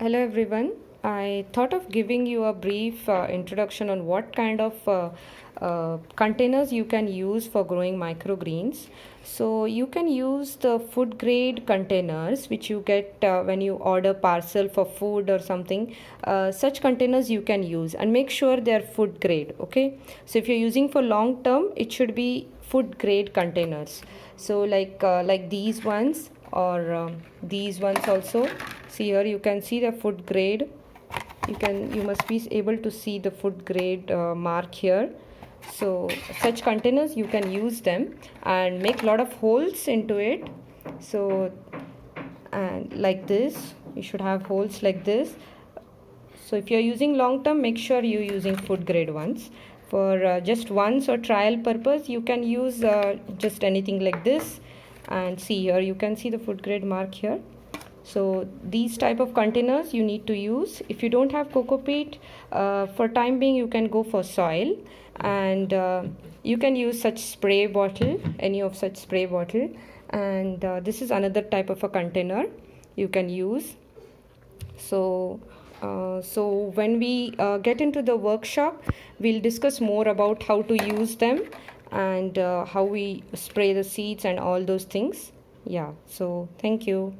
Hello everyone. I thought of giving you a brief introduction on what kind of containers you can use for growing microgreens. So you can use the food grade containers which you get when you order parcel for food or something. Such containers you can use and make sure they are food grade. Okay. So if you're using for long term, it should be food grade containers. So like these ones or these ones also. See here you can see the food grade. You must be able to see the food grade mark here. So such containers you can use them and make lot of holes into it. So and like this you should have holes like this. So if you're using long term, make sure you're using food grade ones. For just once or trial purpose, you can use just anything like this. And see here you can see the food grade mark here. So these type of containers you need to use. If you don't have coco peat, for time being you can go for soil, and you can use such spray bottle, any of such spray bottle. And this is another type of a container you can use. So when we get into the workshop, we'll discuss more about how to use them and how we spray the seeds and all those things. Yeah, so thank you.